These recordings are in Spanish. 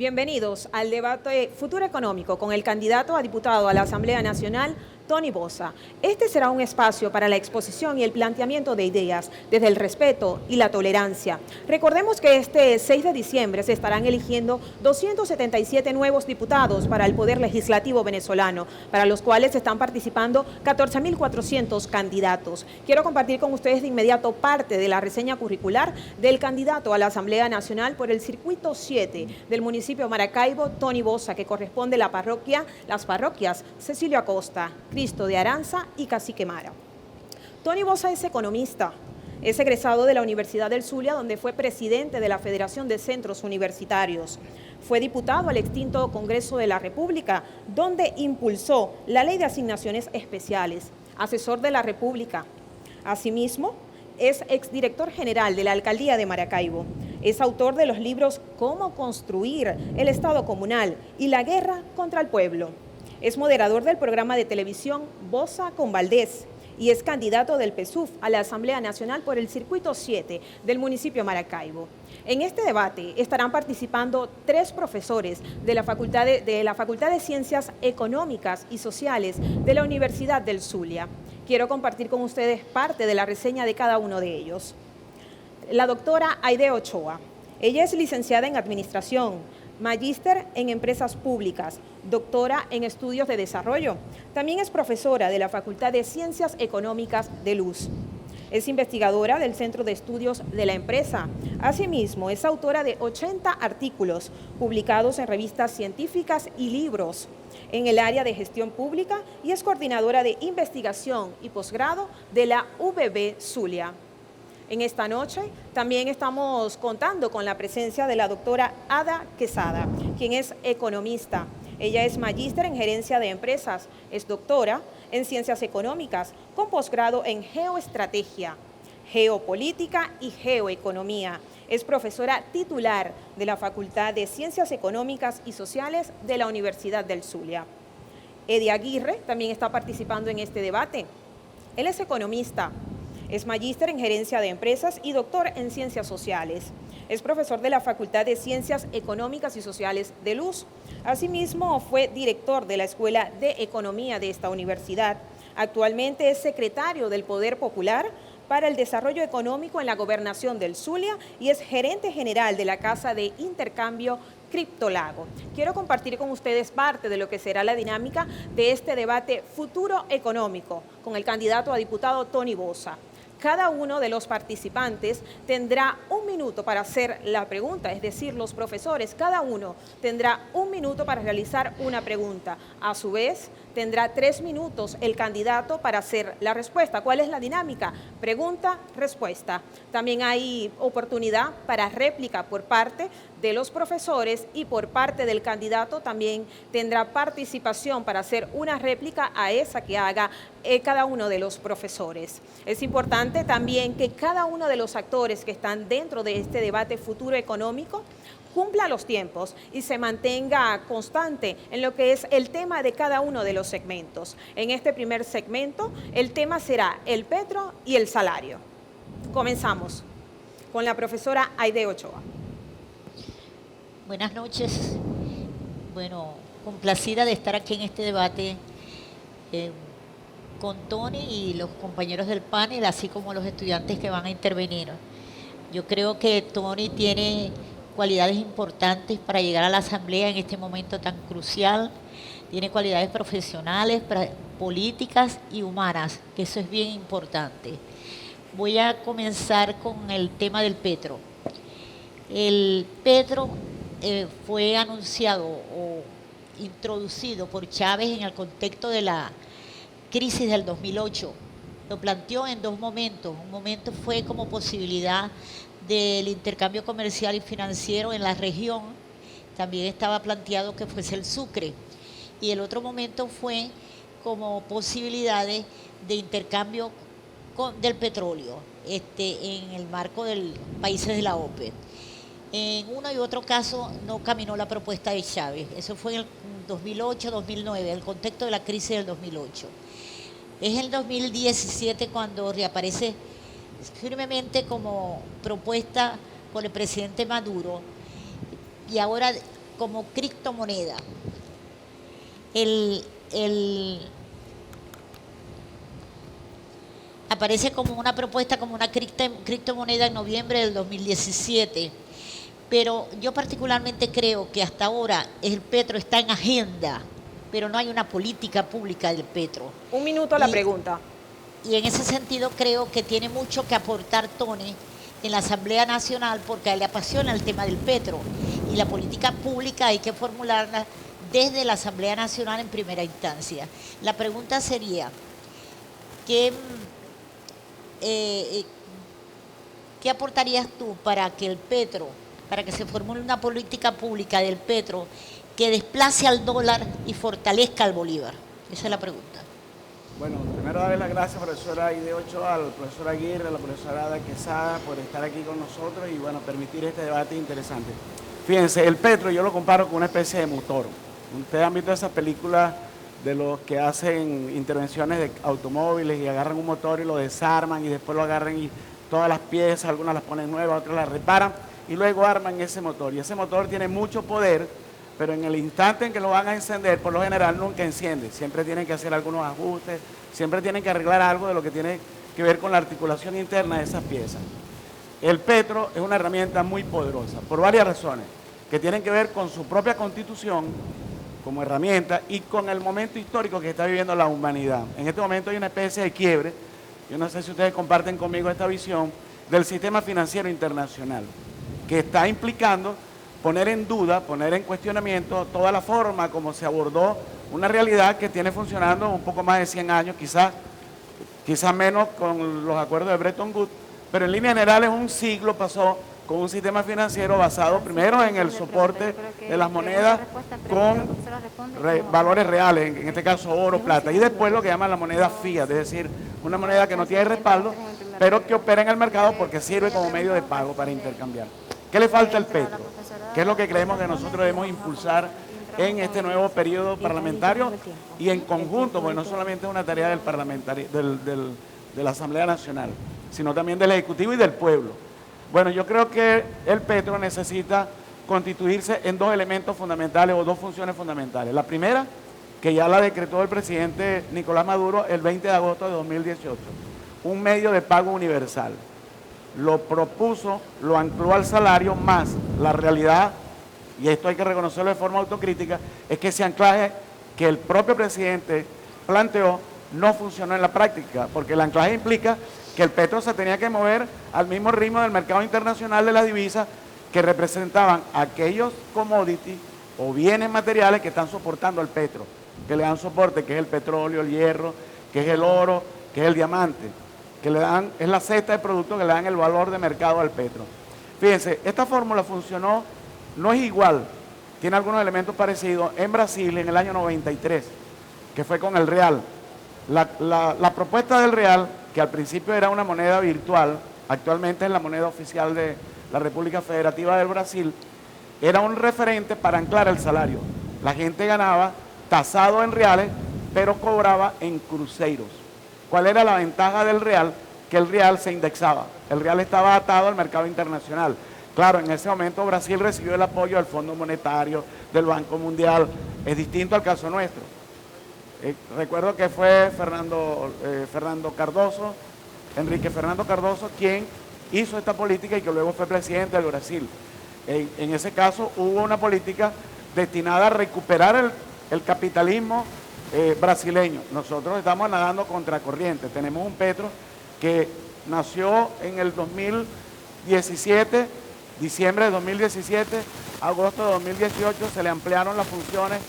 Bienvenidos al debate Futuro Económico con el candidato a diputado a la Asamblea Nacional, Tony Bosa. Este será un espacio para la exposición y el planteamiento de ideas desde el respeto y la tolerancia. Recordemos que este 6 de diciembre se estarán eligiendo 277 nuevos diputados para el Poder Legislativo venezolano, para los cuales están participando 14.400 candidatos. Quiero compartir con ustedes de inmediato parte de la reseña curricular del candidato a la Asamblea Nacional por el Circuito 7 del municipio de Maracaibo, Tony Bosa, que corresponde a las parroquias Cecilio Acosta, Cristo de Aranza y Cacique Mara. Tony Bosa es economista, es egresado de la Universidad del Zulia, donde fue presidente de la Federación de Centros Universitarios. Fue diputado al extinto Congreso de la República, donde impulsó la Ley de Asignaciones Especiales, asesor de la República. Asimismo, es exdirector general de la Alcaldía de Maracaibo. Es autor de los libros Cómo construir el Estado comunal y La guerra contra el pueblo. Es moderador del programa de televisión Bosa con Valdés y es candidato del PSUV a la Asamblea Nacional por el Circuito 7 del municipio de Maracaibo. En este debate estarán participando 3 profesores de la Facultad de Ciencias Económicas y Sociales de la Universidad del Zulia. Quiero compartir con ustedes parte de la reseña de cada uno de ellos. La doctora Aide Ochoa. Ella es licenciada en Administración, magíster en Empresas Públicas, doctora en Estudios de Desarrollo. También es profesora de la Facultad de Ciencias Económicas de Luz. Es investigadora del Centro de Estudios de la Empresa. Asimismo, es autora de 80 artículos publicados en revistas científicas y libros en el área de gestión pública y es coordinadora de investigación y posgrado de la UBB Zulia. En esta noche también estamos contando con la presencia de la doctora Ada Quesada, quien es economista. Ella es magíster en gerencia de empresas, es doctora en ciencias económicas, con posgrado en geoestrategia, geopolítica y geoeconomía. Es profesora titular de la Facultad de Ciencias Económicas y Sociales de la Universidad del Zulia. Eddie Aguirre también está participando en este debate. Él es economista. Es magíster en gerencia de empresas y doctor en ciencias sociales. Es profesor de la Facultad de Ciencias Económicas y Sociales de Luz. Asimismo, fue director de la Escuela de Economía de esta universidad. Actualmente es secretario del Poder Popular para el Desarrollo Económico en la Gobernación del Zulia y es gerente general de la Casa de Intercambio Criptolago. Quiero compartir con ustedes parte de lo que será la dinámica de este debate Futuro Económico con el candidato a diputado Tony Bosa. Cada uno de los participantes tendrá 1 minuto para hacer la pregunta, es decir, los profesores, cada uno tendrá 1 minuto para realizar una pregunta. A su vez, tendrá 3 minutos el candidato para hacer la respuesta. ¿Cuál es la dinámica? Pregunta, respuesta. También hay oportunidad para réplica por parte de los profesores y por parte del candidato también tendrá participación para hacer una réplica a esa que haga cada uno de los profesores. Es importante también que cada uno de los actores que están dentro de este debate Futuro Económico cumpla los tiempos y se mantenga constante en lo que es el tema de cada uno de los segmentos. En este primer segmento, el tema será el petro y el salario. Comenzamos con la profesora Aide Ochoa. Buenas noches. Bueno, complacida de estar aquí en este debate con Tony y los compañeros del panel, así como los estudiantes que van a intervenir. Yo creo que Tony tiene cualidades importantes para llegar a la Asamblea en este momento tan crucial. Tiene cualidades profesionales, políticas y humanas, que eso es bien importante. Voy a comenzar con el tema del petro. El petro fue anunciado o introducido por Chávez en el contexto de la crisis del 2008. Lo planteó en 2 momentos. Un momento fue como posibilidad del intercambio comercial y financiero en la región. También estaba planteado que fuese el Sucre. Y el otro momento fue como posibilidades de intercambio del petróleo en el marco de países de la OPEP. En uno y otro caso no caminó la propuesta de Chávez. Eso fue en el 2008-2009, el contexto de la crisis del 2008. Es el 2017 cuando reaparece firmemente como propuesta por el presidente Maduro y ahora como criptomoneda. El aparece como una propuesta, como una criptomoneda en noviembre del 2017. Pero yo particularmente creo que hasta ahora el petro está en agenda, pero no hay una política pública del petro. Un minuto a la pregunta. Y en ese sentido creo que tiene mucho que aportar Tony en la Asamblea Nacional, porque a él le apasiona el tema del petro. Y la política pública hay que formularla desde la Asamblea Nacional en primera instancia. La pregunta sería, ¿qué aportarías tú para que el petro, para que se formule una política pública del petro que desplace al dólar y fortalezca al bolívar? Esa es la pregunta. Bueno, primero darle las gracias, profesora Aide Ochoa, al profesor Aguirre, a la profesora Ada Quesada por estar aquí con nosotros y bueno, permitir este debate interesante. Fíjense, el petro yo lo comparo con una especie de motor. Ustedes han visto esas películas de los que hacen intervenciones de automóviles y agarran un motor y lo desarman y después lo agarran y todas las piezas, algunas las ponen nuevas, otras las reparan y luego arman ese motor. Y ese motor tiene mucho poder, pero en el instante en que lo van a encender, por lo general nunca enciende. Siempre tienen que hacer algunos ajustes, siempre tienen que arreglar algo de lo que tiene que ver con la articulación interna de esas piezas. El petro es una herramienta muy poderosa, por varias razones, que tienen que ver con su propia constitución como herramienta y con el momento histórico que está viviendo la humanidad. En este momento hay una especie de quiebre, yo no sé si ustedes comparten conmigo esta visión, del sistema financiero internacional, que está implicando poner en duda, poner en cuestionamiento toda la forma como se abordó una realidad que tiene funcionando un poco más de 100 años, quizás menos con los acuerdos de Bretton Woods, pero en líneas generales un siglo pasó con un sistema financiero basado primero en el soporte de las monedas con valores reales, en este caso oro, plata, y después lo que llaman la moneda fiat, es decir, una moneda que no tiene respaldo, pero que opera en el mercado porque sirve como medio de pago para intercambiar. ¿Qué le falta al petro? ¿Qué es lo que creemos que nosotros debemos impulsar en este nuevo periodo parlamentario y en conjunto, porque no solamente es una tarea del parlamentario, de la Asamblea Nacional, sino también del Ejecutivo y del pueblo? Bueno, yo creo que el petro necesita constituirse en dos elementos fundamentales o dos funciones fundamentales. La primera, que ya la decretó el presidente Nicolás Maduro el 20 de agosto de 2018, un medio de pago universal. Lo propuso, lo ancló al salario, más la realidad, y esto hay que reconocerlo de forma autocrítica, es que ese anclaje que el propio presidente planteó no funcionó en la práctica, porque el anclaje implica que el petro se tenía que mover al mismo ritmo del mercado internacional de las divisas que representaban aquellos commodities o bienes materiales que están soportando al petro, que le dan soporte, que es el petróleo, el hierro, que es el oro, que es el diamante, que le dan, es la cesta de productos que le dan el valor de mercado al petro. Fíjense, esta fórmula funcionó, no es igual, tiene algunos elementos parecidos en Brasil en el año 93, que fue con el real. La propuesta del real, que al principio era una moneda virtual, actualmente es la moneda oficial de la República Federativa del Brasil, era un referente para anclar el salario. La gente ganaba tasado en reales, pero cobraba en cruceros. ¿Cuál era la ventaja del real? Que el real se indexaba. El real estaba atado al mercado internacional. Claro, en ese momento Brasil recibió el apoyo del Fondo Monetario, del Banco Mundial. Es distinto al caso nuestro. Recuerdo que fue Enrique Fernando Cardoso, quien hizo esta política y que luego fue presidente del Brasil. En ese caso hubo una política destinada a recuperar el capitalismo brasileño. Nosotros estamos nadando contracorriente. Tenemos un petro que nació en el 2017, diciembre de 2017, agosto de 2018, se le ampliaron las funciones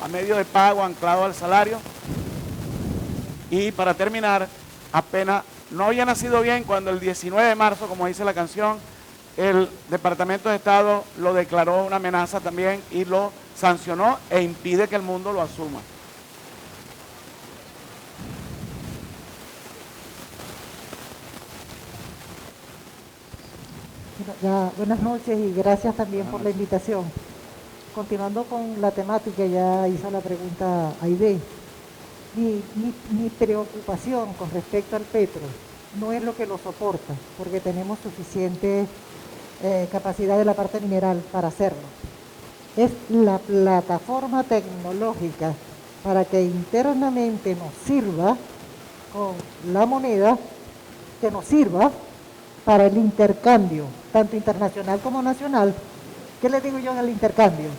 a medio de pago anclado al salario. Y para terminar, apenas no había nacido bien cuando el 19 de marzo, como dice la canción, el Departamento de Estado lo declaró una amenaza también y lo sancionó e impide que el mundo lo asuma. Ya, buenas noches y gracias también por la invitación. Continuando con la temática, ya hizo la pregunta Aide. Mi preocupación con respecto al petro no es lo que lo soporta, porque tenemos suficiente capacidad de la parte mineral para hacerlo. es la plataforma tecnológica para que internamente nos sirva con la moneda, que nos sirva para el intercambio, tanto internacional como nacional. ¿Qué le digo yo en el intercambio?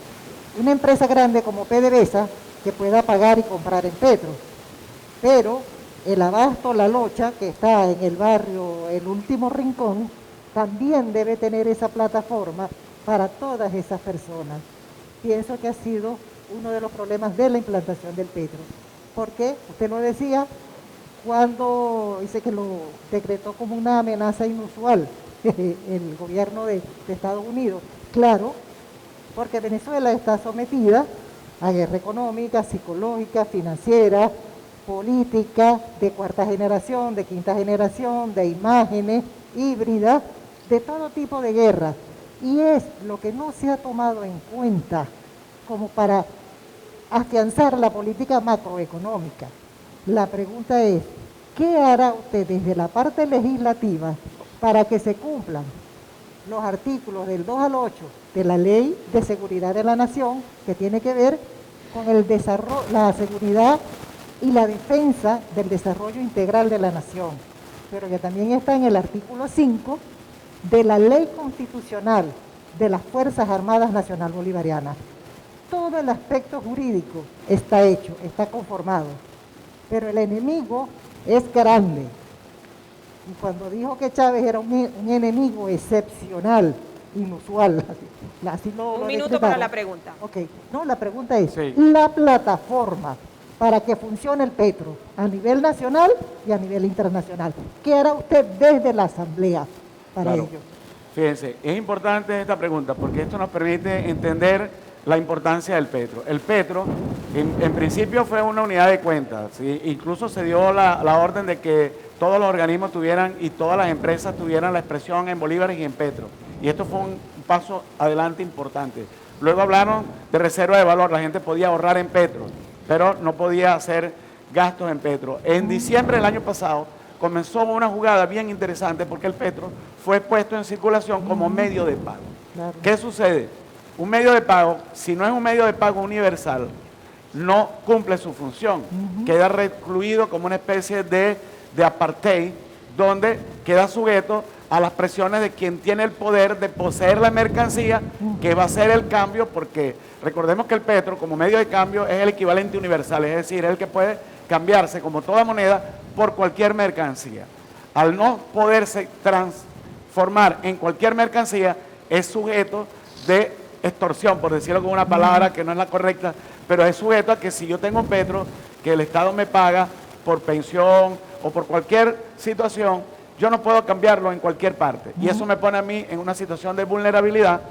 Una empresa grande como PDVSA que pueda pagar y comprar en Petro, pero el abasto La Locha, que está en el barrio El Último Rincón, también debe tener esa plataforma para todas esas personas. Pienso que ha sido uno de los problemas de la implantación del Petro. Porque, usted lo decía, cuando dice que lo decretó como una amenaza inusual el gobierno de Estados Unidos. Claro, porque Venezuela está sometida a guerra económica, psicológica, financiera, política, de cuarta generación, de quinta generación, de imágenes híbridas, de todo tipo de guerra. Y es lo que no se ha tomado en cuenta como para afianzar la política macroeconómica. La pregunta es, ¿qué hará usted desde la parte legislativa para que se cumplan los artículos del 2 al 8 de la Ley de Seguridad de la Nación, que tiene que ver con el desarrollo, la seguridad y la defensa del desarrollo integral de la nación, pero que también está en el artículo 5 de la Ley Constitucional de las Fuerzas Armadas Nacional Bolivarianas? Todo el aspecto jurídico está hecho, está conformado, pero el enemigo es grande. Y cuando dijo que Chávez era un enemigo excepcional, inusual, así Un minuto para la pregunta. Ok, no, la pregunta es, Sí. la plataforma para que funcione el Petro a nivel nacional y a nivel internacional. ¿Qué hará usted desde la Asamblea para Claro. ello? Fíjense, es importante esta pregunta porque esto nos permite entender la importancia del Petro. El Petro, en principio, fue una unidad de cuentas, ¿sí? Incluso se dio la orden de que todos los organismos tuvieran y todas las empresas tuvieran la expresión en bolívares y en petro. Y esto fue un paso adelante importante. Luego hablaron de reserva de valor, la gente podía ahorrar en petro, pero no podía hacer gastos en petro. En diciembre del año pasado comenzó una jugada bien interesante porque el petro fue puesto en circulación como medio de pago. Claro. ¿Qué sucede? Un medio de pago, si no es un medio de pago universal, no cumple su función. Queda recluido como una especie de apartheid, donde queda sujeto a las presiones de quien tiene el poder de poseer la mercancía, que va a ser el cambio, porque recordemos que el petro como medio de cambio es el equivalente universal, es decir, es el que puede cambiarse como toda moneda por cualquier mercancía. Al no poderse transformar en cualquier mercancía, es sujeto de extorsión, por decirlo con una palabra que no es la correcta, pero es sujeto a que si yo tengo un petro que el Estado me paga por pensión o por cualquier situación, yo no puedo cambiarlo en cualquier parte. Y eso me pone a mí en una situación de vulnerabilidad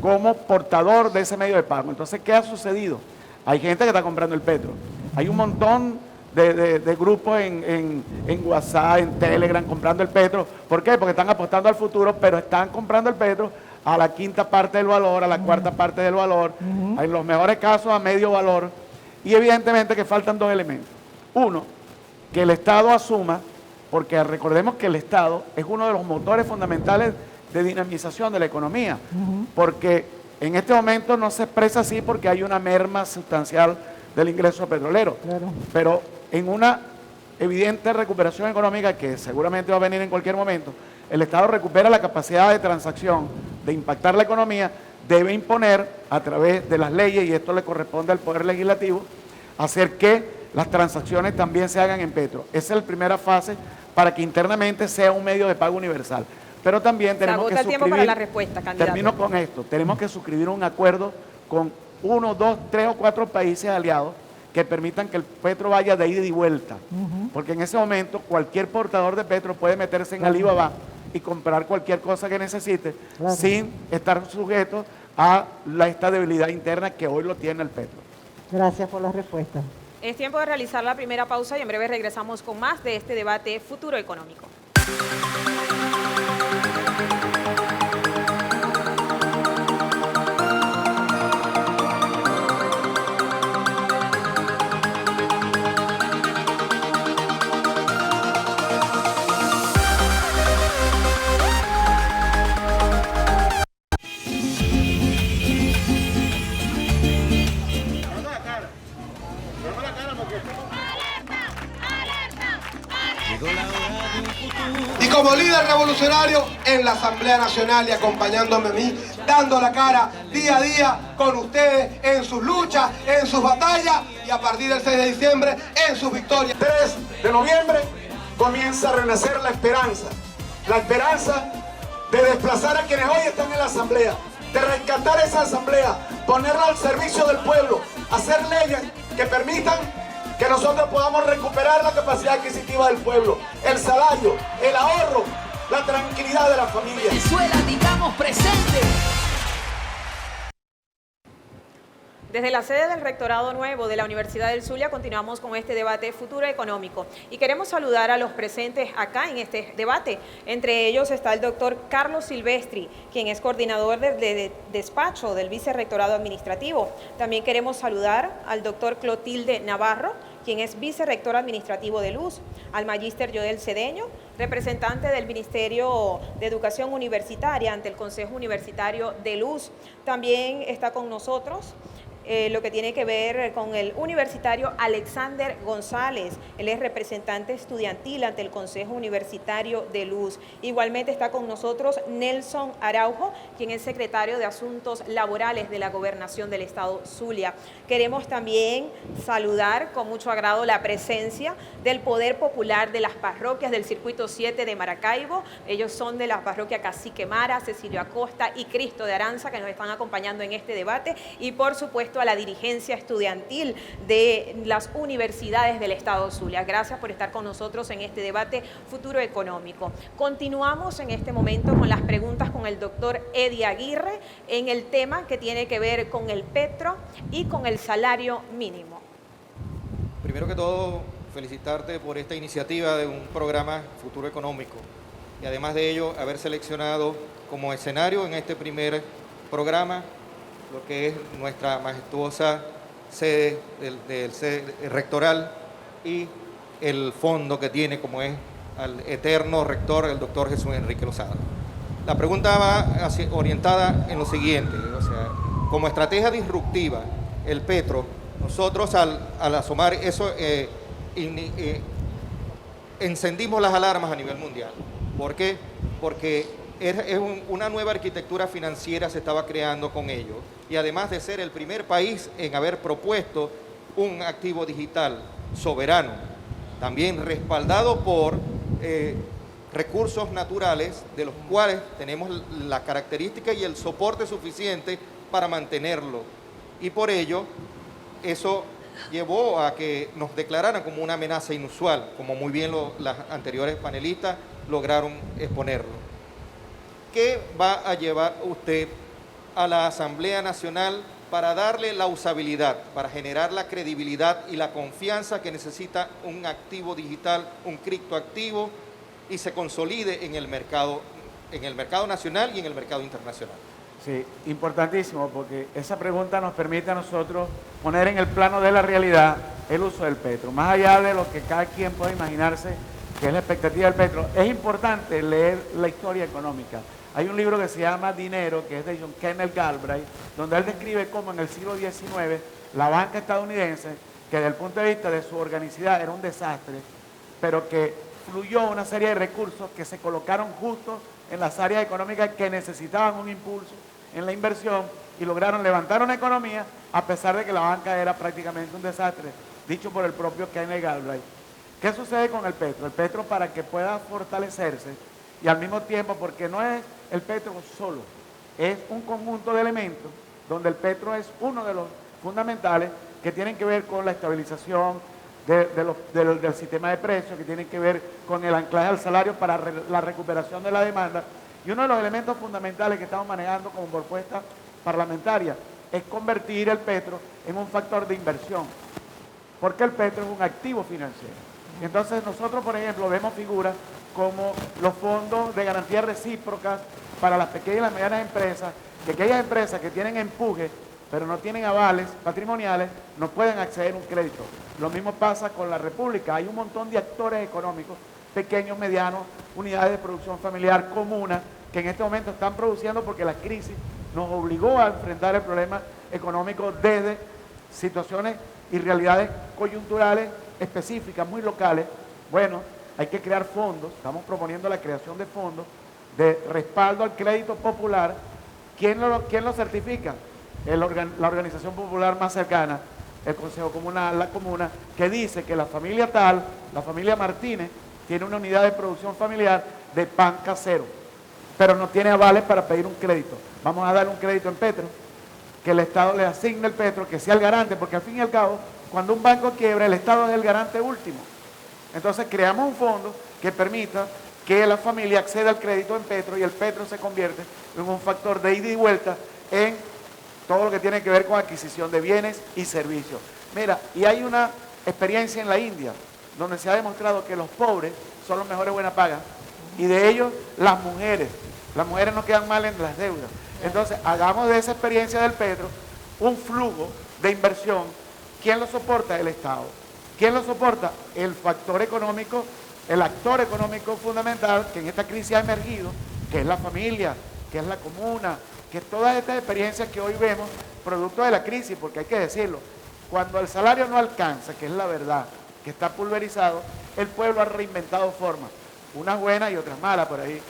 como portador de ese medio de pago. Entonces, ¿qué ha sucedido? Hay gente que está comprando el petro. Hay un montón de grupos en WhatsApp, en Telegram, comprando el petro. ¿Por qué? Porque están apostando al futuro, pero están comprando el petro a la quinta parte del valor, a la cuarta parte del valor, en los mejores casos a medio valor. Y evidentemente que faltan dos elementos. Uno, que el Estado asuma, porque recordemos que el Estado es uno de los motores fundamentales de dinamización de la economía, porque en este momento no se expresa así porque hay una merma sustancial del ingreso petrolero, Claro. pero en una evidente recuperación económica que seguramente va a venir en cualquier momento, el Estado recupera la capacidad de transacción, de impactar la economía, debe imponer a través de las leyes, y esto le corresponde al Poder Legislativo, hacer que las transacciones también se hagan en petro. Esa es la primera fase para que internamente sea un medio de pago universal. Pero también tenemos que agota el tiempo suscribir, para la respuesta, candidato. termino con esto, tenemos que suscribir un acuerdo con 1, 2, 3 o 4 países aliados que permitan que el petro vaya de ida y vuelta. Porque en ese momento cualquier portador de petro puede meterse en Alibaba y comprar cualquier cosa que necesite sin estar sujeto a esta debilidad interna que hoy lo tiene el petro. Gracias por la respuesta. Es tiempo de realizar la primera pausa y en breve regresamos con más de este debate futuro económico. revolucionario en la Asamblea Nacional y acompañándome a mí, dando la cara día a día con ustedes en sus luchas, en sus batallas y a partir del 6 de diciembre en sus victorias. 3 de noviembre comienza a renacer la esperanza de desplazar a quienes hoy están en la Asamblea, de rescatar esa Asamblea, ponerla al servicio del pueblo, hacer leyes que permitan que nosotros podamos recuperar la capacidad adquisitiva del pueblo, el salario, el ahorro, la tranquilidad de la familia. Venezuela, digamos presente. Desde la sede del Rectorado Nuevo de la Universidad del Zulia continuamos con este debate futuro económico y queremos saludar a los presentes acá en este debate. Entre ellos está el doctor Carlos Silvestri, quien es coordinador de despacho del Vicerrectorado Administrativo. También queremos saludar al doctor Clotilde Navarro, quien es vicerrector administrativo de Luz, al magíster Joel Cedeño, representante del Ministerio de Educación Universitaria ante el Consejo Universitario de Luz. También está con nosotros lo que tiene que ver con el universitario Alexander González. Él es representante estudiantil ante el Consejo Universitario de Luz. Igualmente está con nosotros Nelson Araujo, quien es secretario de Asuntos Laborales de la Gobernación del Estado Zulia. Queremos también saludar con mucho agrado la presencia del Poder Popular de las parroquias del Circuito 7 de Maracaibo. Ellos son de la parroquia Cacique Mara, Cecilio Acosta y Cristo de Aranza, que nos están acompañando en este debate, y por supuesto a la dirigencia estudiantil de las universidades del Estado Zulia. Gracias por estar con nosotros en este debate futuro económico. Continuamos en este momento con las preguntas con el doctor Eddie Aguirre en el tema que tiene que ver con el petro y con el salario mínimo. Primero que todo, felicitarte por esta iniciativa de un programa futuro económico y además de ello haber seleccionado como escenario en este primer programa lo que es nuestra majestuosa sede del sede rectoral y el fondo que tiene como es al eterno rector, el doctor Jesús Enrique Lozada. La pregunta va orientada en lo siguiente, o sea, como estrategia disruptiva, el petro, nosotros al asomar eso, encendimos las alarmas a nivel mundial. ¿Por qué? Porque una nueva arquitectura financiera se estaba creando con ello y además de ser el primer país en haber propuesto un activo digital soberano, también respaldado por recursos naturales de los cuales tenemos la característica y el soporte suficiente para mantenerlo, y por ello eso llevó a que nos declararan como una amenaza inusual, como muy bien las anteriores panelistas lograron exponerlo. ¿Qué va a llevar usted a la Asamblea Nacional para darle la usabilidad, para generar la credibilidad y la confianza que necesita un activo digital, un criptoactivo, y se consolide en el mercado nacional y en el mercado internacional? Sí, importantísimo, porque esa pregunta nos permite a nosotros poner en el plano de la realidad el uso del petro. Más allá de lo que cada quien puede imaginarse que es la expectativa del petro, es importante leer la historia económica. Hay un libro que se llama Dinero, que es de John Kenneth Galbraith, donde él describe cómo en el siglo XIX la banca estadounidense, que desde el punto de vista de su organicidad era un desastre, pero que fluyó una serie de recursos que se colocaron justo en las áreas económicas que necesitaban un impulso en la inversión y lograron levantar una economía a pesar de que la banca era prácticamente un desastre, dicho por el propio Kenneth Galbraith. ¿Qué sucede con el petro? El petro, para que pueda fortalecerse y al mismo tiempo, porque no es el petro solo, es un conjunto de elementos donde el petro es uno de los fundamentales que tienen que ver con la estabilización del sistema de precios, que tienen que ver con el anclaje al salario para la recuperación de la demanda. Y uno de los elementos fundamentales que estamos manejando como propuesta parlamentaria es convertir el petro en un factor de inversión, porque el petro es un activo financiero. Entonces nosotros, por ejemplo, vemos figuras como los fondos de garantía recíprocas para las pequeñas y las medianas empresas, que aquellas empresas que tienen empuje pero no tienen avales patrimoniales no pueden acceder a un crédito. Lo mismo pasa con la República. Hay un montón de actores económicos, pequeños, medianos, unidades de producción familiar, comunas, que en este momento están produciendo porque la crisis nos obligó a enfrentar el problema económico desde situaciones y realidades coyunturales específicas, muy locales. Bueno, hay que crear fondos, estamos proponiendo la creación de fondos de respaldo al crédito popular. ¿Quién lo certifica? La organización popular más cercana, el Consejo Comunal, la comuna, que dice que la familia tal, la familia Martínez, tiene una unidad de producción familiar de pan casero, pero no tiene avales para pedir un crédito. Vamos a dar un crédito en Petro, que el Estado le asigne el Petro, que sea el garante, porque al fin y al cabo, cuando un banco quiebra, el Estado es el garante último. Entonces creamos un fondo que permita que la familia acceda al crédito en Petro y el Petro se convierte en un factor de ida y vuelta en todo lo que tiene que ver con adquisición de bienes y servicios. Mira, y hay una experiencia en la India, donde se ha demostrado que los pobres son los mejores buena paga, y de ellos las mujeres no quedan mal en las deudas. Entonces, hagamos de esa experiencia del Petro un flujo de inversión. ¿Quién lo soporta? El Estado. ¿Quién lo soporta? El factor económico, el actor económico fundamental que en esta crisis ha emergido, que es la familia, que es la comuna, que todas estas experiencias que hoy vemos, producto de la crisis, porque hay que decirlo, cuando el salario no alcanza, que es la verdad, que está pulverizado, el pueblo ha reinventado formas, unas buenas y otras malas por ahí,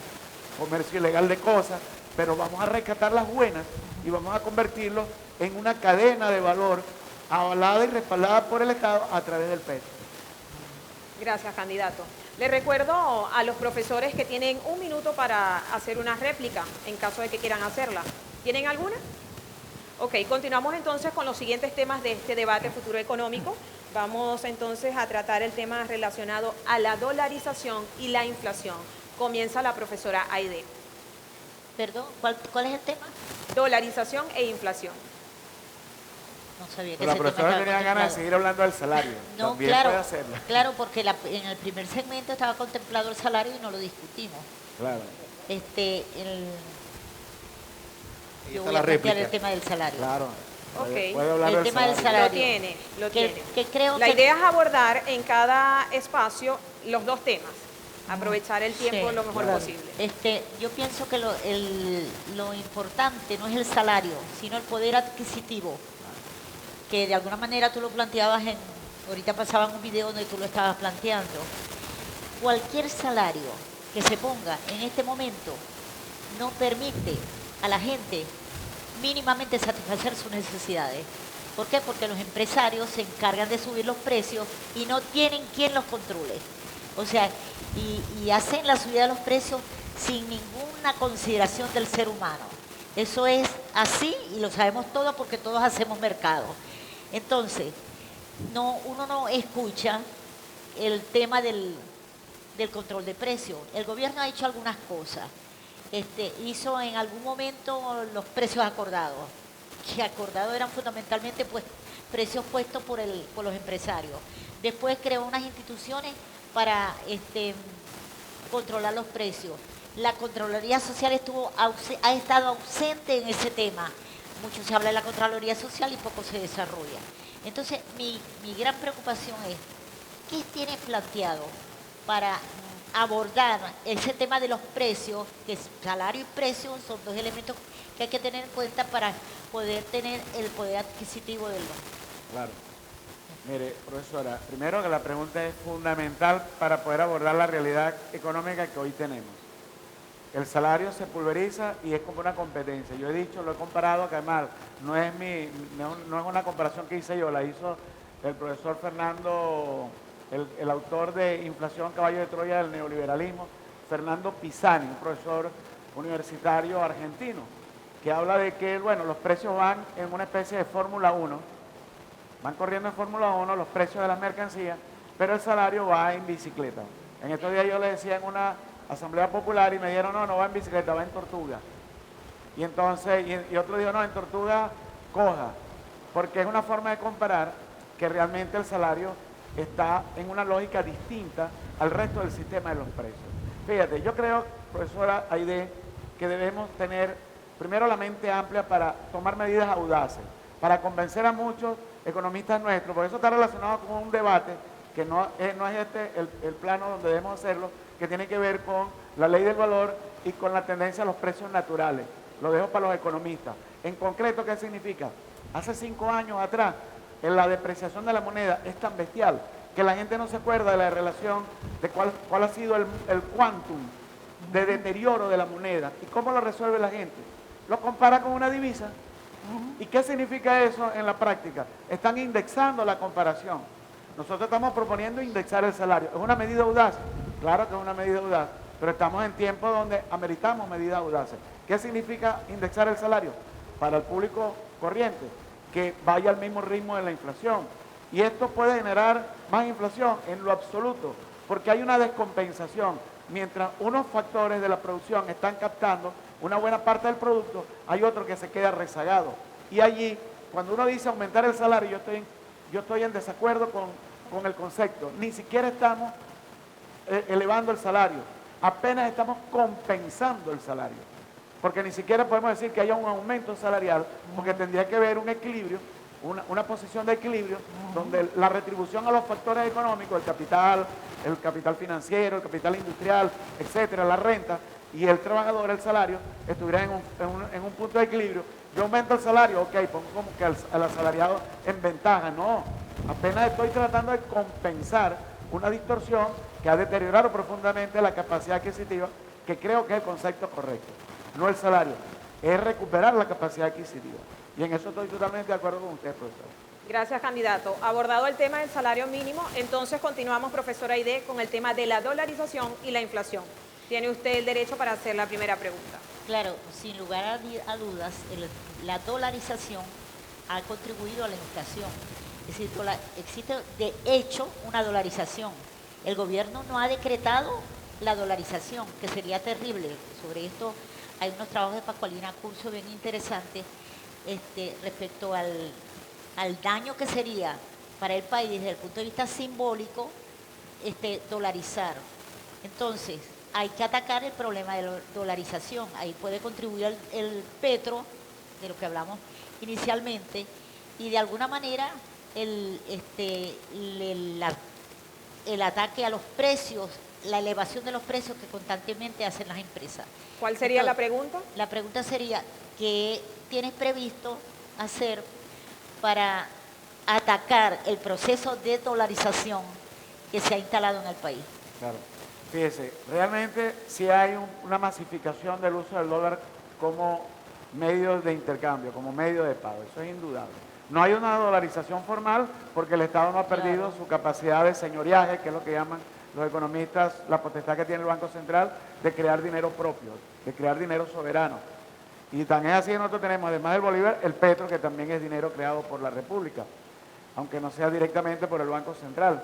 comercio ilegal de cosas, pero vamos a rescatar las buenas y vamos a convertirlo en una cadena de valor avalada y respaldada por el Estado a través del Petro. Gracias, candidato. Le recuerdo a los profesores que tienen 1 minuto para hacer una réplica, en caso de que quieran hacerla. ¿Tienen alguna? Ok, continuamos entonces con los siguientes temas de este debate futuro económico. Vamos entonces a tratar el tema relacionado a la dolarización y la inflación. Comienza la profesora Aide. Perdón, ¿cuál es el tema? Dolarización e inflación. No sabía que La ese tema profesora estaba tenía ganas de contemplado. seguir hablando del salario. No, También claro, puede hacerlo. claro, porque en el primer segmento estaba contemplado el salario y no lo discutimos. Claro. Ahí Yo está voy la a plantear réplica. el tema del salario. Claro. Ok. Puede hablar El tema del salario. Lo Que tiene. creo La que idea es abordar en cada espacio los dos temas. Aprovechar el tiempo Sí, lo mejor claro. posible. yo pienso que lo importante no es el salario, sino el poder adquisitivo, que de alguna manera tú lo planteabas ahorita pasaban un video donde tú lo estabas planteando. Cualquier salario que se ponga en este momento no permite a la gente mínimamente satisfacer sus necesidades. ¿Por qué? Porque los empresarios se encargan de subir los precios y no tienen quien los controle. O sea, y hacen la subida de los precios sin ninguna consideración del ser humano. Eso es así y lo sabemos todos porque todos hacemos mercado. Entonces, uno no escucha el tema del control de precios. El gobierno ha hecho algunas cosas. Hizo en algún momento los precios acordados, que acordados eran fundamentalmente pues, precios puestos por los empresarios. Después creó unas instituciones para controlar los precios. La Contraloría Social ha estado ausente en ese tema. Mucho se habla de la Contraloría Social y poco se desarrolla. Entonces, mi gran preocupación es, ¿qué tienes planteado para abordar ese tema de los precios? Que salario y precio son dos elementos que hay que tener en cuenta para poder tener el poder adquisitivo del banco. Claro. Mire, profesora, primero que la pregunta es fundamental para poder abordar la realidad económica que hoy tenemos. El salario se pulveriza y es como una competencia. Yo he dicho, lo he comparado, que además no es una comparación que hice yo, la hizo el profesor Fernando, el autor de Inflación, Caballo de Troya del Neoliberalismo, Fernando Pisani, un profesor universitario argentino, que habla de que, bueno, los precios van en una especie de Fórmula 1, van corriendo en Fórmula 1 los precios de las mercancías, pero el salario va en bicicleta. En estos días yo le decía en una asamblea popular y me dijeron, no va en bicicleta, va en tortuga. Y entonces, y otro dijo, no, en tortuga coja, porque es una forma de comparar que realmente el salario está en una lógica distinta al resto del sistema de los precios. Fíjate, yo creo, profesora Aide, que debemos tener primero la mente amplia para tomar medidas audaces, para convencer a muchos economistas nuestros, porque eso está relacionado con un debate que no es el plano donde debemos hacerlo, que tiene que ver con la ley del valor y con la tendencia a los precios naturales. Lo dejo para los economistas. En concreto, ¿qué significa? Hace 5 años atrás, la depreciación de la moneda es tan bestial que la gente no se acuerda de la relación de cuál ha sido el quantum de deterioro de la moneda. ¿Y cómo lo resuelve la gente? Lo compara con una divisa. ¿Y qué significa eso en la práctica? Están indexando la comparación. Nosotros estamos proponiendo indexar el salario. ¿Es una medida audaz? Claro que es una medida audaz, pero estamos en tiempos donde ameritamos medidas audaces. ¿Qué significa indexar el salario? Para el público corriente, que vaya al mismo ritmo de la inflación. Y esto puede generar más inflación en lo absoluto, porque hay una descompensación. Mientras unos factores de la producción están captando una buena parte del producto, hay otro que se queda rezagado. Y allí, cuando uno dice aumentar el salario, yo estoy en desacuerdo con el concepto. Ni siquiera estamos elevando el salario, apenas estamos compensando el salario. Porque ni siquiera podemos decir que haya un aumento salarial, porque tendría que haber un equilibrio, una posición de equilibrio, donde la retribución a los factores económicos, el capital financiero, el capital industrial, etcétera, la renta, y el trabajador, el salario, estuvieran en un punto de equilibrio. Yo aumento el salario, ok, pongo como que al asalariado en ventaja. No, apenas estoy tratando de compensar una distorsión que ha deteriorado profundamente la capacidad adquisitiva, que creo que es el concepto correcto. No el salario, es recuperar la capacidad adquisitiva. Y en eso estoy totalmente de acuerdo con usted, profesor. Gracias, candidato. Abordado el tema del salario mínimo, entonces continuamos, profesora Aide, con el tema de la dolarización y la inflación. Tiene usted el derecho para hacer la primera pregunta. Claro, sin lugar a dudas, la dolarización ha contribuido a la inflación. Es decir, existe de hecho una dolarización. El gobierno no ha decretado la dolarización, que sería terrible. Sobre esto hay unos trabajos de Pascualina Curcio bien interesantes respecto al daño que sería para el país desde el punto de vista simbólico dolarizar. Entonces, hay que atacar el problema de la dolarización. Ahí puede contribuir el petro, de lo que hablamos inicialmente, y de alguna manera el ataque a los precios, la elevación de los precios que constantemente hacen las empresas. ¿Cuál sería la pregunta? La pregunta sería, ¿qué tienes previsto hacer para atacar el proceso de dolarización que se ha instalado en el país? Claro. Fíjese, realmente sí hay una masificación del uso del dólar como medio de intercambio, como medio de pago, eso es indudable. No hay una dolarización formal porque el Estado no ha perdido su capacidad de señoreaje, que es lo que llaman los economistas, la potestad que tiene el Banco Central de crear dinero propio, de crear dinero soberano. Y tan es así que nosotros tenemos, además del bolívar, el petro, que también es dinero creado por la República, aunque no sea directamente por el Banco Central.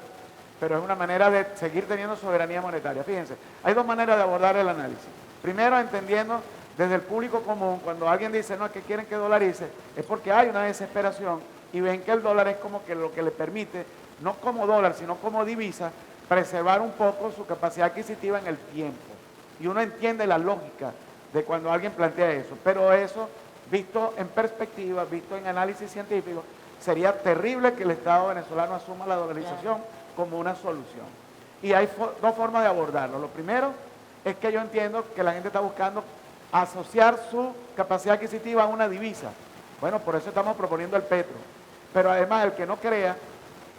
Pero es una manera de seguir teniendo soberanía monetaria. Fíjense, hay dos maneras de abordar el análisis. Primero, entendiendo desde el público común, cuando alguien dice, no, que quieren que dolarice, es porque hay una desesperación y ven que el dólar es como que lo que le permite, no como dólar, sino como divisa, preservar un poco su capacidad adquisitiva en el tiempo. Y uno entiende la lógica de cuando alguien plantea eso, pero eso, visto en perspectiva, visto en análisis científico, sería terrible que el Estado venezolano asuma la dolarización como una solución. Y hay dos formas de abordarlo. Lo primero es que yo entiendo que la gente está buscando asociar su capacidad adquisitiva a una divisa. Bueno, por eso estamos proponiendo el petro. Pero además, el que no crea,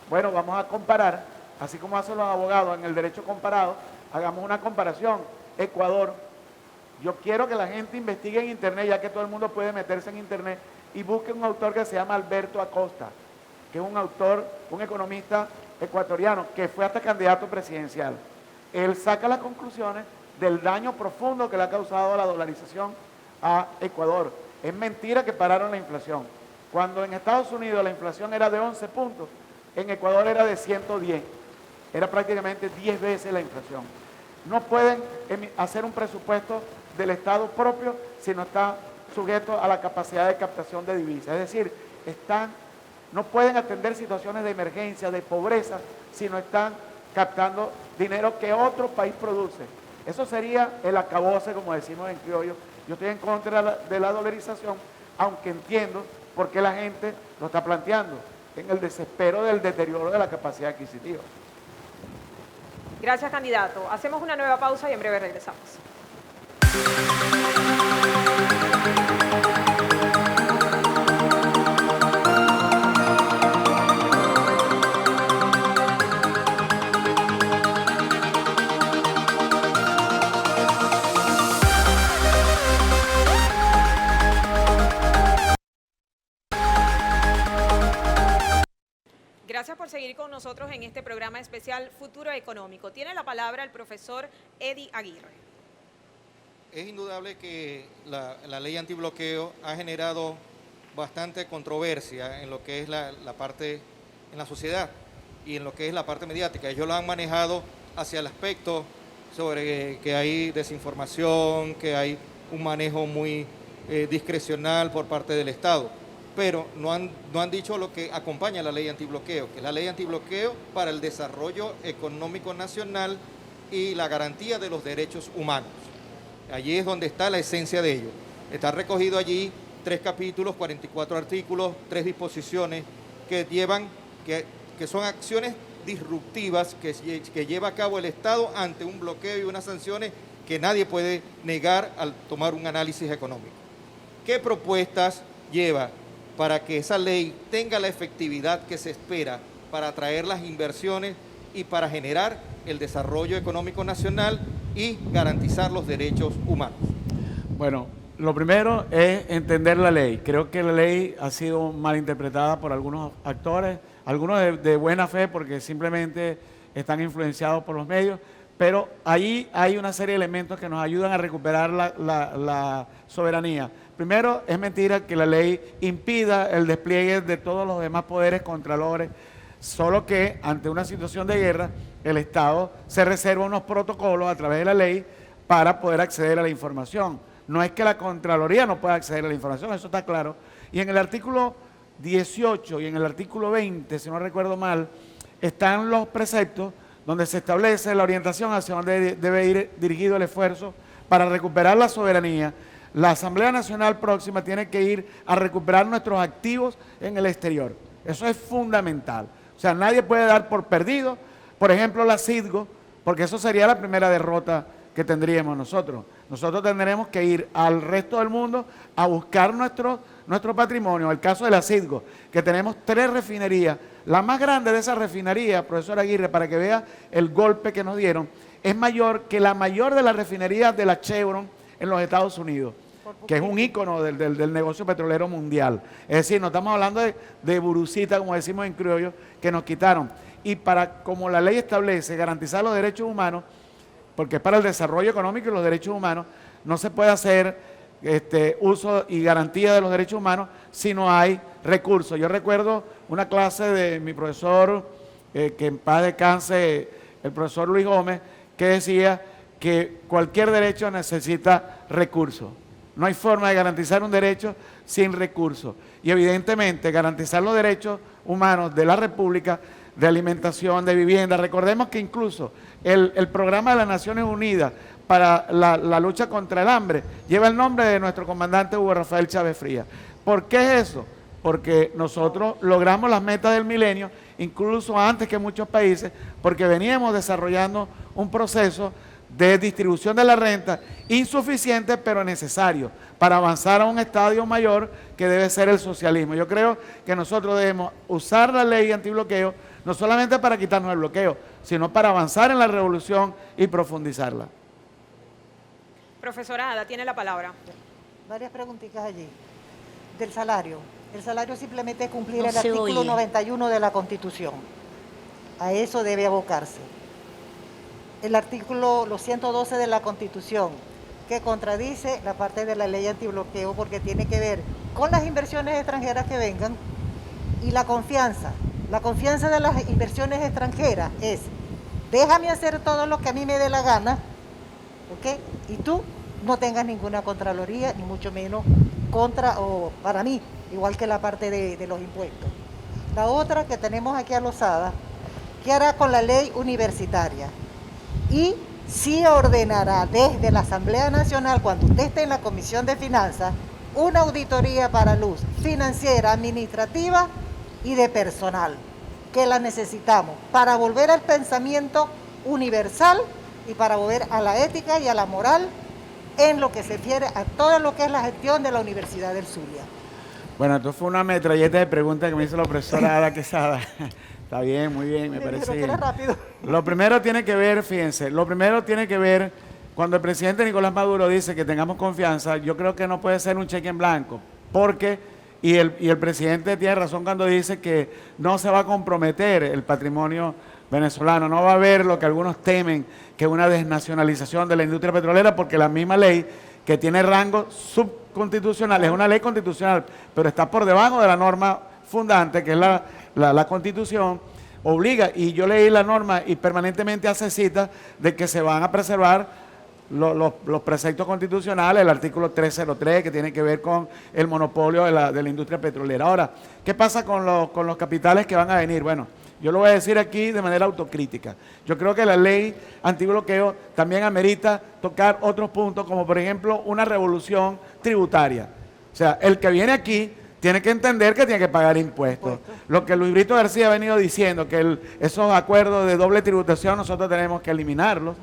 bueno, vamos a comparar, así como hacen los abogados en el derecho comparado, hagamos una comparación. Ecuador, yo quiero que la gente investigue en internet, ya que todo el mundo puede meterse en internet, y busque un autor que se llama Alberto Acosta, que es un autor, un economista ecuatoriano, que fue hasta candidato presidencial. Él saca las conclusiones del daño profundo que le ha causado la dolarización a Ecuador. Es mentira que pararon la inflación. Cuando en Estados Unidos la inflación era de 11 puntos, en Ecuador era de 110. Era prácticamente 10 veces la inflación. No pueden hacer un presupuesto del Estado propio si no está sujeto a la capacidad de captación de divisas. Es decir, no pueden atender situaciones de emergencia, de pobreza, si no están captando dinero que otro país produce. Eso sería el acabose, como decimos en criollo. Yo estoy en contra de la dolarización, aunque entiendo por qué la gente lo está planteando, en el desespero del deterioro de la capacidad adquisitiva. Gracias, candidato. Hacemos una nueva pausa y en breve regresamos. seguir con nosotros en este programa especial Futuro Económico. Tiene la palabra el profesor Eddie Aguirre. Es indudable que la ley antibloqueo ha generado bastante controversia en lo que es la parte en la sociedad y en lo que es la parte mediática. Ellos lo han manejado hacia el aspecto sobre que hay desinformación, que hay un manejo muy discrecional por parte del Estado, pero no han dicho lo que acompaña a la ley antibloqueo, que es la ley antibloqueo para el desarrollo económico nacional y la garantía de los derechos humanos. Allí es donde está la esencia de ello. Está recogido allí 3 capítulos, 44 artículos, 3 disposiciones que son acciones disruptivas que lleva a cabo el Estado ante un bloqueo y unas sanciones que nadie puede negar al tomar un análisis económico. ¿Qué propuestas lleva para que esa ley tenga la efectividad que se espera para atraer las inversiones y para generar el desarrollo económico nacional y garantizar los derechos humanos? Bueno, lo primero es entender la ley. Creo que la ley ha sido mal interpretada por algunos actores, algunos de buena fe porque simplemente están influenciados por los medios, pero ahí hay una serie de elementos que nos ayudan a recuperar la soberanía. Primero, es mentira que la ley impida el despliegue de todos los demás poderes contralores, solo que ante una situación de guerra, el Estado se reserva unos protocolos a través de la ley para poder acceder a la información. No es que la Contraloría no pueda acceder a la información, eso está claro. Y en el artículo 18 y en el artículo 20, si no recuerdo mal, están los preceptos donde se establece la orientación hacia donde debe ir dirigido el esfuerzo para recuperar la soberanía. La Asamblea Nacional próxima tiene que ir a recuperar nuestros activos en el exterior. Eso es fundamental. O sea, nadie puede dar por perdido, por ejemplo, la CIDGO, porque eso sería la primera derrota que tendríamos nosotros. Nosotros tendremos que ir al resto del mundo a buscar nuestro patrimonio. El caso de la CIDGO, que tenemos 3 refinerías. La más grande de esas refinerías, profesor Aguirre, para que vea el golpe que nos dieron, es mayor que la mayor de las refinerías de la Chevron en los Estados Unidos, que es un ícono del negocio petrolero mundial. Es decir, no estamos hablando de burucita, como decimos en criollo, que nos quitaron. Y como la ley establece, garantizar los derechos humanos, porque es para el desarrollo económico y los derechos humanos, no se puede hacer uso y garantía de los derechos humanos si no hay recursos. Yo recuerdo una clase de mi profesor, que en paz descanse, el profesor Luis Gómez, que decía que cualquier derecho necesita recursos. No hay forma de garantizar un derecho sin recursos. Y evidentemente garantizar los derechos humanos de la República, de alimentación, de vivienda. Recordemos que incluso el programa de las Naciones Unidas para la lucha contra el hambre lleva el nombre de nuestro comandante Hugo Rafael Chávez Frías. ¿Por qué es eso? Porque nosotros logramos las metas del milenio, incluso antes que muchos países, porque veníamos desarrollando un proceso de distribución de la renta insuficiente pero necesario para avanzar a un estadio mayor que debe ser el socialismo. Yo creo que nosotros debemos usar la ley antibloqueo no solamente para quitarnos el bloqueo, sino para avanzar en la revolución y profundizarla. Profesora Ada, tiene la palabra. Varias preguntitas allí. Del salario. El salario simplemente es cumplir No el se artículo oye. 91 de la Constitución. A eso debe abocarse. El artículo 112 de la Constitución, que contradice la parte de la ley antibloqueo porque tiene que ver con las inversiones extranjeras que vengan y la confianza. La confianza de las inversiones extranjeras es, déjame hacer todo lo que a mí me dé la gana, ¿ok? Y tú no tengas ninguna contraloría, ni mucho menos contra o para mí, igual que la parte de los impuestos. La otra que tenemos aquí alosada, ¿qué hará con la ley universitaria? Y sí ordenará desde la Asamblea Nacional, cuando usted esté en la Comisión de Finanzas, una auditoría para luz financiera, administrativa y de personal, que la necesitamos para volver al pensamiento universal y para volver a la ética y a la moral en lo que se refiere a todo lo que es la gestión de la Universidad del Zulia. Bueno, esto fue una metralleta de preguntas que me hizo la profesora Ada Quesada. Está bien, muy bien, me parece Pero que bien. era rápido. Lo primero tiene que ver, fíjense, cuando el presidente Nicolás Maduro dice que tengamos confianza, yo creo que no puede ser un cheque en blanco, porque Y el presidente tiene razón cuando dice que no se va a comprometer el patrimonio venezolano, no va a haber lo que algunos temen, que una desnacionalización de la industria petrolera, porque la misma ley que tiene rango subconstitucional es una ley constitucional, pero está por debajo de la norma fundante, que es la Constitución, obliga, y yo leí la norma y permanentemente hace cita de que se van a preservar los preceptos constitucionales, el artículo 303 que tiene que ver con el monopolio de la industria petrolera. Ahora, ¿qué pasa con los capitales que van a venir? Bueno, yo lo voy a decir aquí de manera autocrítica. Yo creo que la ley antibloqueo también amerita tocar otros puntos, como por ejemplo una revolución tributaria. O sea, el que viene aquí tiene que entender que tiene que pagar impuestos. Lo que Luis Brito García ha venido diciendo, que esos acuerdos de doble tributación nosotros tenemos que eliminarlos,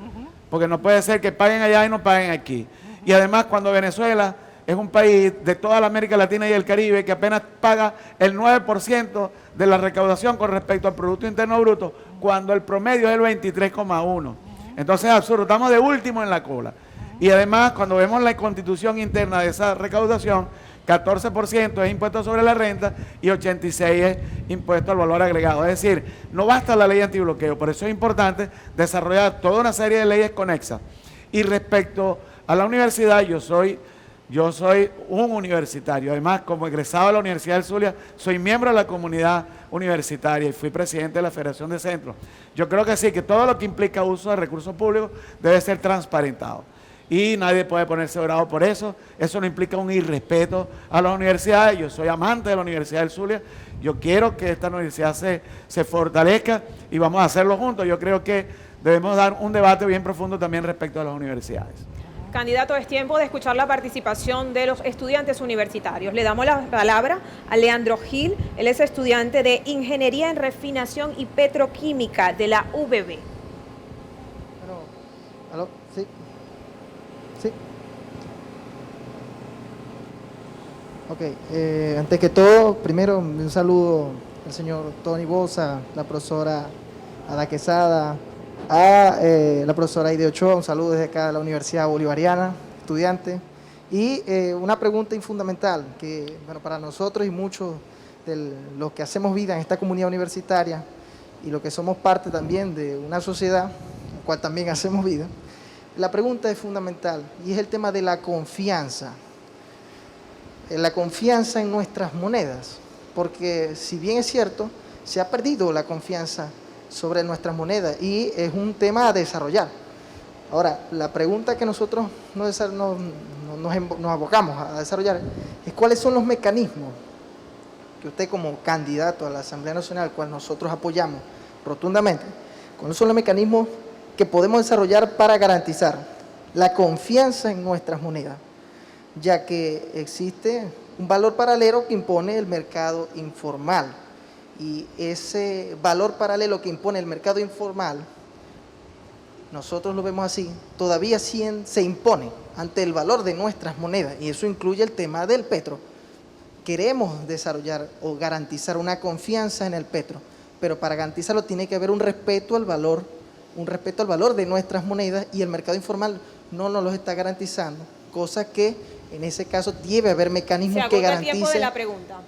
porque no puede ser que paguen allá y no paguen aquí. Y además, cuando Venezuela es un país de toda la América Latina y el Caribe que apenas paga el 9% de la recaudación con respecto al Producto Interno Bruto, cuando el promedio es el 23,1%. Entonces es absurdo, estamos de último en la cola. Y además, cuando vemos la constitución interna de esa recaudación, 14% es impuesto sobre la renta y 86% es impuesto al valor agregado. Es decir, no basta la ley antibloqueo, por eso es importante desarrollar toda una serie de leyes conexas. Y respecto a la universidad, yo soy un universitario, además como egresado de la Universidad del Zulia, soy miembro de la comunidad universitaria y fui presidente de la Federación de Centros. Yo creo que sí, que todo lo que implica uso de recursos públicos debe ser transparentado. Y nadie puede ponerse bravo por eso. Eso no implica un irrespeto a las universidades. Yo soy amante de la Universidad del Zulia. Yo quiero que esta universidad se fortalezca y vamos a hacerlo juntos. Yo creo que debemos dar un debate bien profundo también respecto a las universidades. Candidato, es tiempo de escuchar la participación de los estudiantes universitarios. Le damos la palabra a Leandro Gil. Él es estudiante de Ingeniería en Refinación y Petroquímica de la UBB. ¿Aló? Sí. Sí. Ok, antes que todo, primero un saludo al señor Tony Bosa, la profesora Ada Quesada, a la profesora Aide Ochoa, un saludo desde acá de la Universidad Bolivariana, estudiante. Y una pregunta fundamental que, bueno, para nosotros y muchos de los que hacemos vida en esta comunidad universitaria y los que somos parte también de una sociedad, en la cual también hacemos vida, la pregunta es fundamental y es el tema de la confianza. La confianza en nuestras monedas, porque si bien es cierto, se ha perdido la confianza sobre nuestras monedas y es un tema a desarrollar. Ahora, la pregunta que nosotros nos abocamos a desarrollar es cuáles son los mecanismos que usted como candidato a la Asamblea Nacional, cual nosotros apoyamos rotundamente, cuáles son los mecanismos que podemos desarrollar para garantizar la confianza en nuestras monedas, ya que existe un valor paralelo que impone el mercado informal. Y ese valor paralelo que impone el mercado informal, nosotros lo vemos así, todavía se impone ante el valor de nuestras monedas, y eso incluye el tema del petro. Queremos desarrollar o garantizar una confianza en el petro, pero para garantizarlo tiene que haber un respeto al valor de nuestras monedas, y el mercado informal no nos lo está garantizando, cosa que en ese caso debe haber mecanismos que garanticen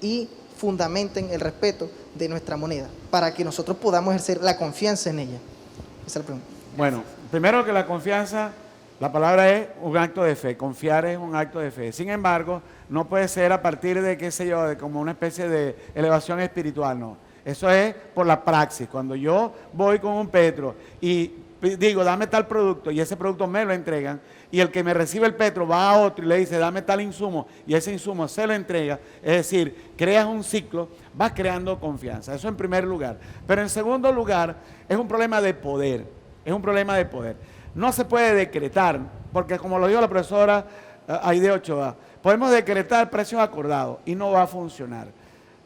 y fundamenten el respeto de nuestra moneda, para que nosotros podamos ejercer la confianza en ella. Esa es la pregunta. Bueno, primero que la confianza, la palabra es un acto de fe, confiar es un acto de fe. Sin embargo, no puede ser a partir de, qué sé yo, de como una especie de elevación espiritual, no. Eso es por la praxis. Cuando yo voy con un petro y digo, dame tal producto, y ese producto me lo entregan, y el que me recibe el petro va a otro y le dice, dame tal insumo, y ese insumo se lo entrega, es decir, creas un ciclo, vas creando confianza. Eso en primer lugar. Pero en segundo lugar, es un problema de poder, es un problema de poder. No se puede decretar, porque como lo dijo la profesora Aide Ochoa, podemos decretar precios acordados y no va a funcionar.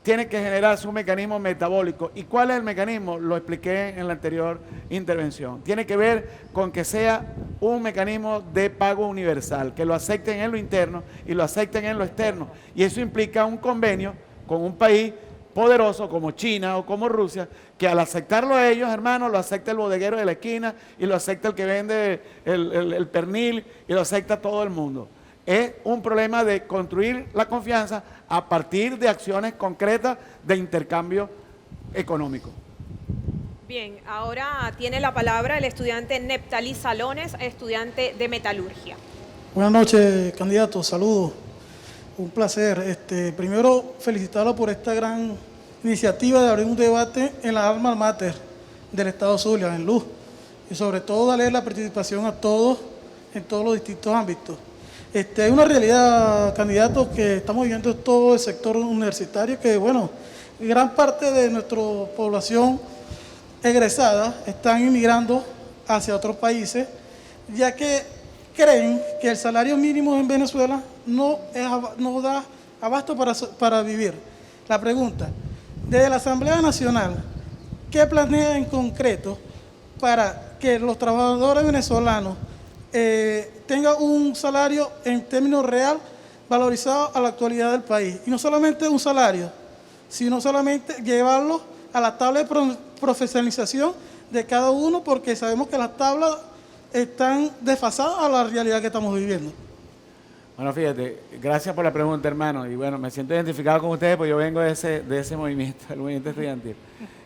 Tiene que generarse un mecanismo metabólico. ¿Y cuál es el mecanismo? Lo expliqué en la anterior intervención. Tiene que ver con que sea un mecanismo de pago universal, que lo acepten en lo interno y lo acepten en lo externo. Y eso implica un convenio con un país poderoso como China o como Rusia, que al aceptarlo a ellos, hermanos, lo acepta el bodeguero de la esquina y lo acepta el que vende el pernil y lo acepta todo el mundo. es un problema de construir la confianza a partir de acciones concretas de intercambio económico. Bien, ahora tiene la palabra el estudiante Neptalí Salones, estudiante de metalurgia. Buenas noches, candidato, saludos. Un placer. Primero, felicitarlo por esta gran iniciativa de abrir un debate en la alma mater del Estado Zulia, en Luz. Y sobre todo darle la participación a todos en todos los distintos ámbitos. Hay una realidad, candidato, que estamos viviendo en todo el sector universitario, que bueno, gran parte de nuestra población egresada están inmigrando hacia otros países, ya que creen que el salario mínimo en Venezuela no da abasto para vivir. La pregunta, desde la Asamblea Nacional, ¿qué planea en concreto para que los trabajadores venezolanos tengan un salario en términos real valorizado a la actualidad del país? Y no solamente un salario, sino solamente llevarlo a la tabla de profesionalización de cada uno, porque sabemos que las tablas están desfasadas a la realidad que estamos viviendo. Bueno, fíjate, gracias por la pregunta, hermano, y bueno, me siento identificado con ustedes porque yo vengo de ese movimiento, el movimiento estudiantil.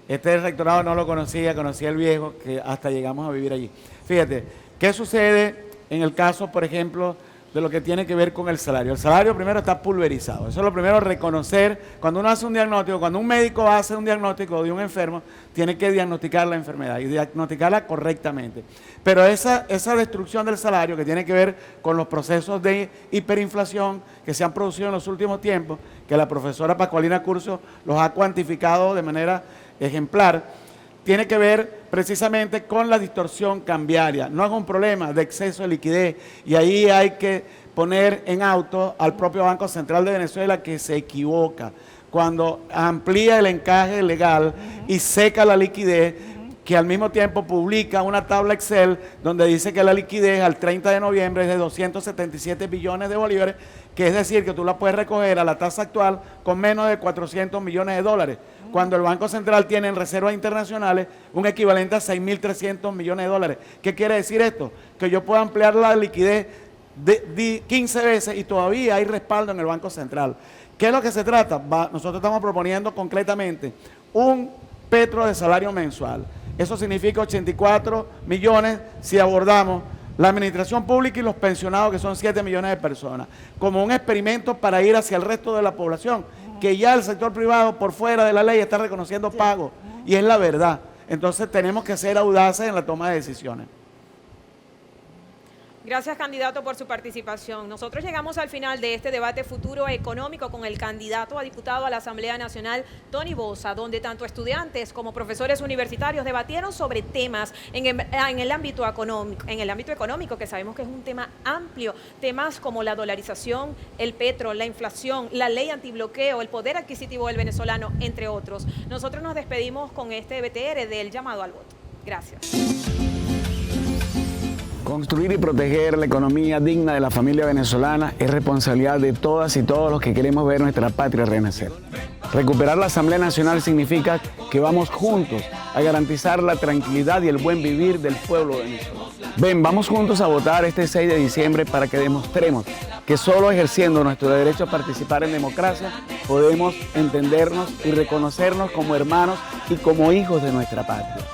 Este rectorado no lo conocía el viejo, que hasta llegamos a vivir allí. Fíjate, ¿qué sucede en el caso, por ejemplo, de lo que tiene que ver con el salario? El salario primero está pulverizado. Eso es lo primero, reconocer. Cuando uno hace un diagnóstico, cuando un médico hace un diagnóstico de un enfermo, tiene que diagnosticar la enfermedad y diagnosticarla correctamente. Pero esa destrucción del salario, que tiene que ver con los procesos de hiperinflación que se han producido en los últimos tiempos, que la profesora Pascualina Curcio los ha cuantificado de manera ejemplar, tiene que ver precisamente con la distorsión cambiaria. No es un problema de exceso de liquidez, y ahí hay que poner en auto al propio Banco Central de Venezuela, que se equivoca cuando amplía el encaje legal y seca la liquidez, que al mismo tiempo publica una tabla Excel donde dice que la liquidez al 30 de noviembre es de 277 billones de bolívares, que es decir, que tú la puedes recoger a la tasa actual con menos de 400 millones de dólares, cuando el Banco Central tiene en reservas internacionales un equivalente a 6.300 millones de dólares. ¿Qué quiere decir esto? Que yo puedo ampliar la liquidez de 15 veces y todavía hay respaldo en el Banco Central. ¿Qué es lo que se trata? Nosotros estamos proponiendo concretamente un petro de salario mensual. Eso significa 84 millones si abordamos la administración pública y los pensionados, que son 7 millones de personas, como un experimento para ir hacia el resto de la población, que ya el sector privado por fuera de la ley está reconociendo pagos, y es la verdad. Entonces tenemos que ser audaces en la toma de decisiones. Gracias, candidato, por su participación. Nosotros llegamos al final de este debate futuro económico con el candidato a diputado a la Asamblea Nacional, Tony Bosa, donde tanto estudiantes como profesores universitarios debatieron sobre temas en el ámbito económico, que sabemos que es un tema amplio, temas como la dolarización, el petro, la inflación, la ley antibloqueo, el poder adquisitivo del venezolano, entre otros. Nosotros nos despedimos con este BTR del llamado al voto. Gracias. Construir y proteger la economía digna de la familia venezolana es responsabilidad de todas y todos los que queremos ver nuestra patria renacer. Recuperar la Asamblea Nacional significa que vamos juntos a garantizar la tranquilidad y el buen vivir del pueblo venezolano. Ven, vamos juntos a votar este 6 de diciembre para que demostremos que solo ejerciendo nuestro derecho a participar en democracia podemos entendernos y reconocernos como hermanos y como hijos de nuestra patria.